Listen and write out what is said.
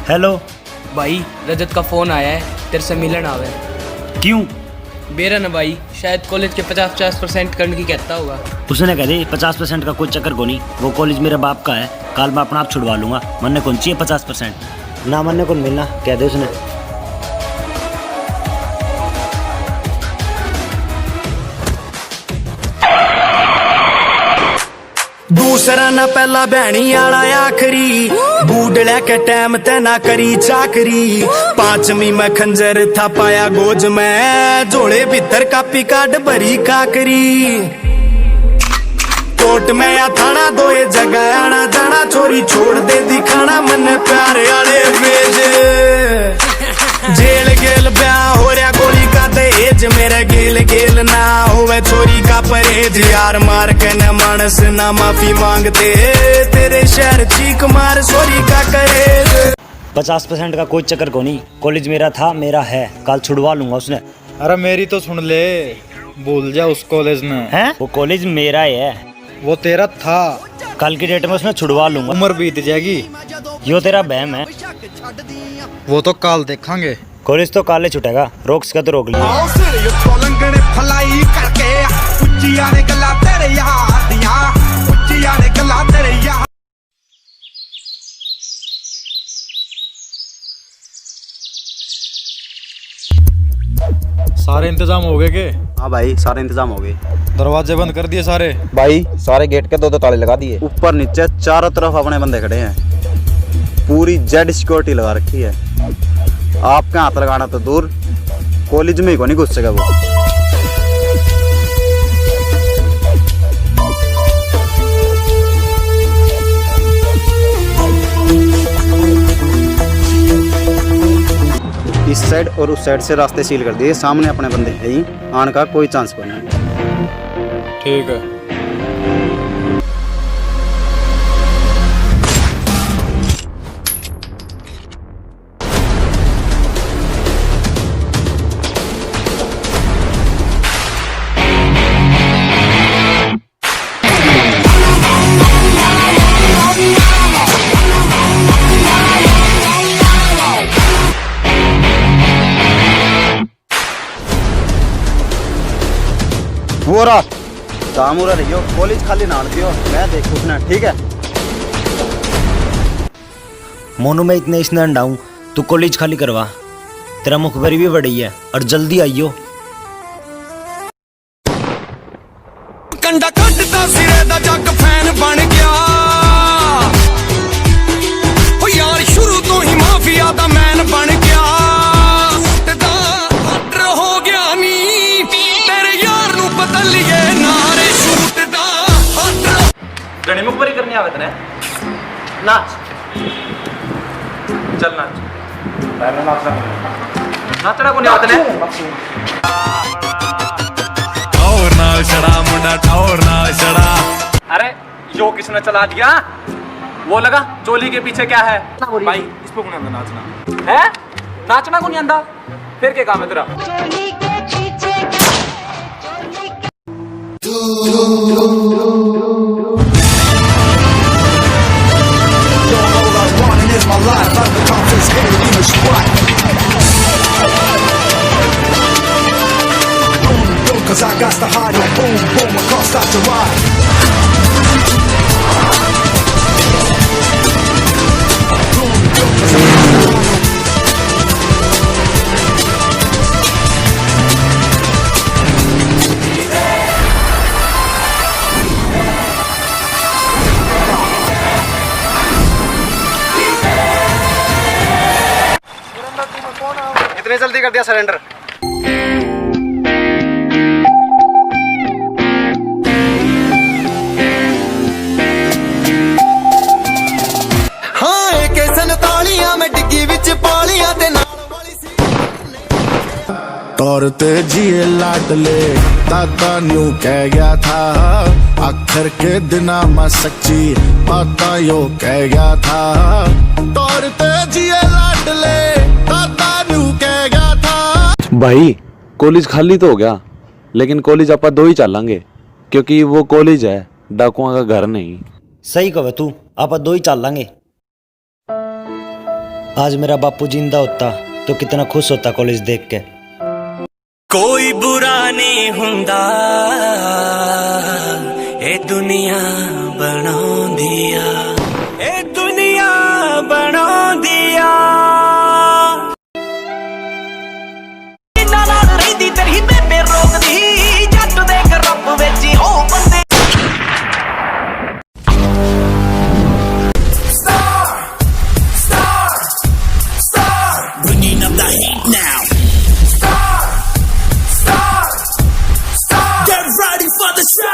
Hello भाई, रजत का phone आया है, तेरे से मिलन आवे। क्यों? बेरन भाई, शायद कॉलेज के 50% करने की कहता होगा। उसने कह दी 50% का कोई चक्कर को नहीं, वो कॉलेज मेरे बाप का है, कल मैं अपना आप छुड़वा लूंगा। मन्ने कौन चाहिए 50%? ना मन्ने कौन मिलना, कह दे उसने। दूसरा ना पहला भैनी आला आखरी, बूढ़ लेके टाइम ते ना करी चाकरी। पांचवी में खंजर था पाया गोज में, जोड़े भीतर कापी काट भरी काकरी। कोर्ट में या थाना दो ये जगह आना जाना, चोरी छोड़ दे दिखाना मन प्यारे आले भेज। जेल गेल ब्याह हो रहा गोली का दहेज, मेरे गेल गेल ना होवे चोरी का परहेज। यार मार के न मानस ना माफी मांगते, तेरे शहर चीख मार चोरी का करे। 50% का कोई चक्कर को नहीं, कॉलेज मेरा था, मेरा है, कल छुड़वा लूंगा उसने। अरे मेरी तो सुन ले, भूल जा उस कॉलेज में है, वो कॉलेज मेरा ही है, वो तेरा था। कल की डेट में उसने छुड़वा लूंगा। उम्र बीत जाएगी, यो तेरा बहम है। वो तो कल देखेंगे। कॉलेज तो काले छुटेगा, रोक सका तो रोक लिया। सारे इंतजाम हो गए के? हाँ भाई, सारे इंतजाम हो गए। दरवाजे बंद कर दिए सारे? भाई सारे गेट के दो ताले लगा दिए, ऊपर नीचे चारों तरफ अपने बंदे खड़े हैं, पूरी जेड सिक्योरिटी लगा रखी है। आपके हाथ लगाना तो दूर, कॉलेज में ही को नहीं घुस सका वो। इस साइड और उस साइड से रास्ते सील कर दिए, सामने अपने बंदे हैं ही, आने का कोई चांस को नहीं। ठीक है। वो रहा दामूरा रहियो, कॉलेज खाली ना दियो, मैं देख पूछना, ठीक है? मोनू में इतने इसने अंडाऊं, तू कॉलेज खाली करवा, तेरा मुखबरी भी बड़ी है, और जल्दी आइयो। कंडा कटता सिरे दा जग फैन बन गया, ओ यार शुरू तो ही माफिया दा मैन बन गया। हो गया नी तेरे यार नू बदलिए नारे शूट दा। गणी मुखबरी करनी आवे तने? नाच, चल नाच। नाचना को नहीं आवे तने? ठौर ना छड़ा मुंडा, ठौर ना छड़ा। अरे यो किसने चला दिया? वो लगा चोली के पीछे क्या है? भाई इस पे कौन आंदा नाचना है? नाचना को नहीं आंदा, फिर क्या काम है तेरा? Cause I got the high, boom, boom, across the ride. इतने जल्दी कर दिया सरेंडर? हाँ एक संतालियां में डिग्गी विच पालियां ते तौर ते जिए लाडले दादा न्यू कह गया था, आखिर के दिना में सच्ची बाता यो कह गया था। तौर ते जिए लाडले दादा न्यू कह गया था। भाई कॉलेज खाली तो हो गया, लेकिन कॉलेज आप दो ही चलेंगे, क्योंकि वो कॉलेज है, डाकुओं का घर नहीं। सही कहे तू, आप दो ही चल लेंगे। आज मेरा बापू जिंदा होता तो कितना खुश होता कॉलेज देख के। कोई बुरा नहीं हुंदा ए दुनिया बना दिया, ए दुनिया बना दिया। नाल रहिंदी तेरी बेबे रोकदी जट दे रब विच हो बंदे। Bringing up the heat now. Get ready for the show.